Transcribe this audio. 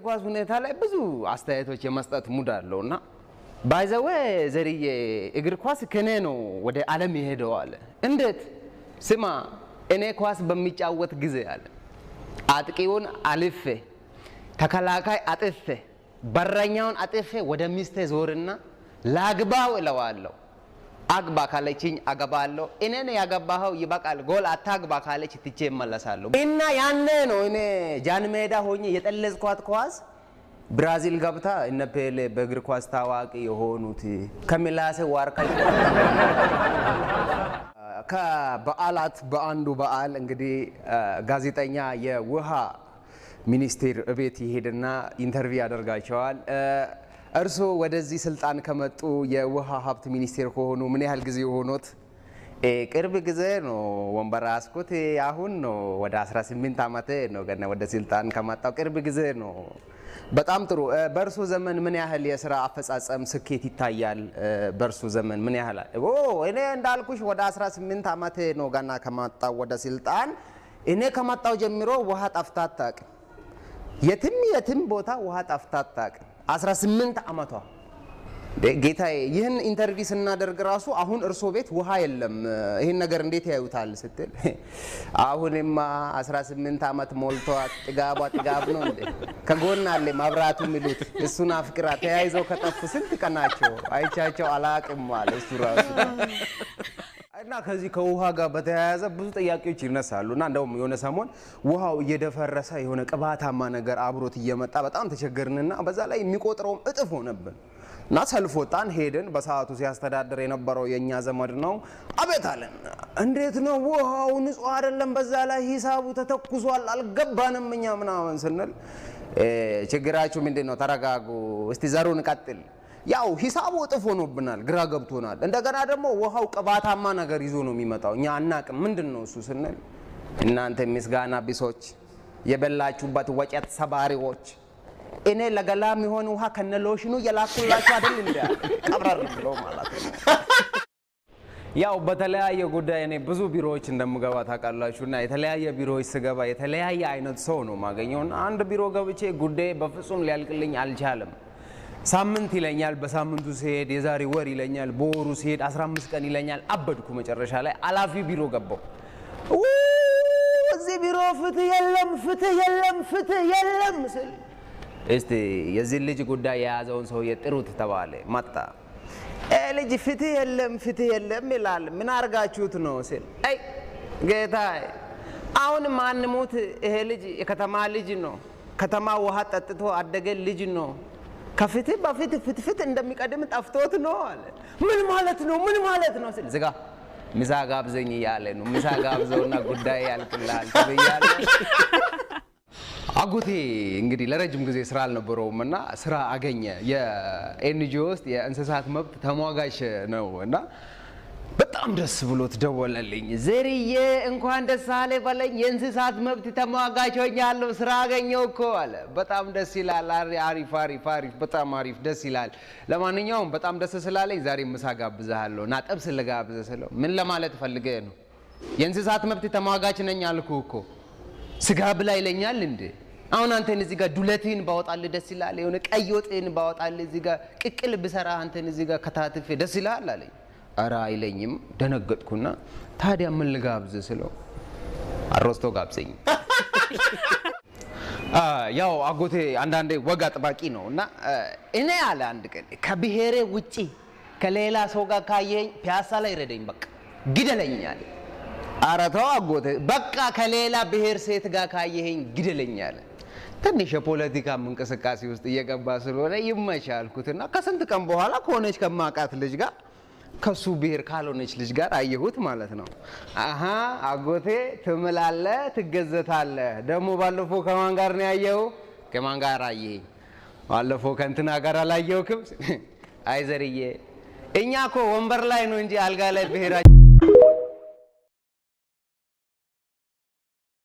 ኳስ ሁኔታ ላይ ብዙ አስተያየቶች የመስጠት ሙድ አለውና ባይዘው ዘርዬ እግር ኳስ ከኔ ነው ወደ ዓለም የሄደው አለ። እንዴት ስማ እኔ ኳስ በሚጫወት ጊዜ አለ አጥቂውን አልፌ ተከላካይ አጥፌ በረኛውን አጥፌ ወደ ሚስቴ ዞርና ላግባው እለዋለሁ። አግባ ካለችኝ አገባለሁ። እኔን ያገባኸው ይበቃል ጎል አታግባ ካለች ትቼ እመለሳለሁ። እና ያኔ ነው እኔ ጃን ሜዳ ሆኜ የጠለዝኳት ኳስ ብራዚል ገብታ እነ ፔሌ በእግር ኳስ ታዋቂ የሆኑት ከሚላሴ ዋርካ ከበዓላት በአንዱ በዓል እንግዲህ ጋዜጠኛ የውሃ ሚኒስቴር እቤት ይሄድና ኢንተርቪው ያደርጋቸዋል። እርሶ ወደዚህ ስልጣን ከመጡ የውሃ ሀብት ሚኒስቴር ከሆኑ ምን ያህል ጊዜ ሆኖት? ቅርብ ጊዜ ነው ወንበር ያስኩት። አሁን ነው ወደ 18 ዓመቴ ነው ገና ወደ ስልጣን ከመጣው ቅርብ ጊዜ ነው። በጣም ጥሩ። በእርሶ ዘመን ምን ያህል የሥራ አፈጻጸም ስኬት ይታያል? በእርሶ ዘመን ምን ያህል? እኔ እንዳልኩሽ ወደ 18 ዓመቴ ነው ገና ከመጣው ወደ ስልጣን። እኔ ከመጣው ጀምሮ ውሃ ጠፍታ አታውቅም። የትም ቦታ ውሃ ጠፍታ አታውቅም። 18 ዓመቷ ጌታዬ። ይህን ኢንተርቪው ስናደርግ ራሱ አሁን እርሶ ቤት ውሃ የለም፣ ይህን ነገር እንዴት ያዩታል ስትል አሁንማ 18 ዓመት ሞልቷት ጥጋቧ ጥጋብ ነው እንዴ? ከጎን አለ መብራቱ የሚሉት እሱን አፍቅራ ተያይዘው ከጠፉ ስንት ቀናቸው አይቻቸው አላቅም አለ እሱ ራሱ። እና ከዚህ ከውሃ ጋር በተያያዘ ብዙ ጥያቄዎች ይነሳሉ። እና እንደውም የሆነ ሰሞን ውሃው እየደፈረሰ የሆነ ቅባታማ ነገር አብሮት እየመጣ በጣም ተቸገርንና በዛ ላይ የሚቆጥረውም እጥፍ ሆነብን። እና ሰልፍ ወጣን ሄድን። በሰዓቱ ሲያስተዳድር የነበረው የኛ ዘመድ ነው። አቤት አለን። እንዴት ነው ውሃው ንጹህ አይደለም፣ በዛ ላይ ሂሳቡ ተተኩሷል፣ አልገባንም እኛ ምናምን ስንል ችግራችሁ ምንድነው? ተረጋጉ እስቲ ዘሩን ቀጥል። ያው ሂሳቡ እጥፍ ሆኖብናል፣ ግራ ገብቶናል። እንደገና ደግሞ ውሃው ቅባታማ ነገር ይዞ ነው የሚመጣው፣ እኛ አናቅም ምንድነው እሱ ስንል እናንተ ምስጋና ቢሶች፣ የበላችሁበት ወጨት ሰባሪዎች፣ እኔ ለገላም ይሆን ውሃ ከነሎሽኑ የላኩላችሁ አይደል እንዴ? ቀብረር ብሎ ማለት ነው። ያው በተለያየ ጉዳይ እኔ ብዙ ቢሮዎች እንደምገባ ታውቃላችሁና የተለያየ ቢሮዎች ስገባ የተለያየ አይነት ሰው ነው ማገኘውና አንድ ቢሮ ገብቼ ጉዳይ በፍጹም ሊያልቅልኝ አልቻለም። ሳምንት ይለኛል፣ በሳምንቱ ሲሄድ የዛሬ ወር ይለኛል፣ በወሩ ሲሄድ 15 ቀን ይለኛል። አበድኩ። መጨረሻ ላይ አላፊ ቢሮ ገባው። እዚህ ቢሮ ፍትህ የለም ፍትህ የለም ፍትህ የለም ስል እስቲ የዚህ ልጅ ጉዳይ የያዘውን ሰው የጥሩት ተባለ። መጣ። ልጅ ፍትህ የለም ይላል፣ ምን አርጋችሁት ነው ስል አይ ጌታዬ አሁን ማንሙት ይሄ ልጅ የከተማ ልጅ ነው፣ ከተማ ውሃ ጠጥቶ አደገ ልጅ ነው። ከፍትህ በፊት ፍትፍት እንደሚቀድም ጠፍቶት ነው አለ። ምን ማለት ነው ስል ዝጋ ምሳ ጋብዘኝ እያለ ነው። ምሳ ጋብዘውና ጉዳይ ያልቅልሃል ተብያለሁ። አጎቴ እንግዲህ ለረጅም ጊዜ ስራ አልነበረውም እና ስራ አገኘ። የኤንጂኦ ውስጥ የእንስሳት መብት ተሟጋች ነው እና በጣም ደስ ብሎት ደወለልኝ። ዘርዬ እንኳን ደስ አለ በለኝ፣ የእንስሳት መብት ተሟጋች ሆኛለሁ፣ ስራ አገኘው እኮ አለ። በጣም ደስ ይላል። አሪፍ በጣም አሪፍ ደስ ይላል። ለማንኛውም በጣም ደስ ስላለኝ ዛሬ ምሳ ጋብዝሃለሁ እና ጥብስ ልጋብዝህ ስለው ምን ለማለት ፈልገህ ነው? የእንስሳት መብት ተሟጋች ነኝ አልኩህ እኮ ስጋ ብላ ይለኛል እንዴ? አሁን አንተን እዚህ ጋር ዱለትህን ባወጣልህ ደስ ይላል? የሆነ ቀይ ወጥህን ባወጣልህ እዚህ ጋር ቅቅል ብሰራ አንተን እዚህ ጋር ከታትፌ ደስ ይላል አለኝ። ኧረ አይለኝም። ደነገጥኩና ታዲያ ምን ልጋብዝህ ስለው አሮስቶ ጋብዘኝ። ያው አጎቴ አንዳንዴ ወግ አጥባቂ ነው እና እኔ አለ አንድ ቀን ከብሔሬ ውጪ ከሌላ ሰው ጋር ካየኝ ፒያሳ ላይ ረደኝ በቃ ግደለኝ አለ። ኧረ ተው አጎቴ በቃ ከሌላ ብሔር ሴት ጋር ካየኝ ግደለኝ አለ። ትንሽ የፖለቲካ እንቅስቃሴ ውስጥ እየገባ ስለሆነ ይመቻልኩትና ከስንት ቀን በኋላ ከሆነች ከማውቃት ልጅ ጋር ከሱ ብሔር ካልሆነች ልጅ ጋር አየሁት ማለት ነው። አሃ አጎቴ ትምላለህ ትገዘታለህ። ደግሞ ባለፈው ከማን ጋር ነው ያየው? ከማን ጋር አየኝ? ባለፈው ከእንትና ጋር አላየሁክም? አይ ዘርዬ እኛ እኮ ወንበር ላይ ነው እንጂ አልጋ ላይ ብሔራችን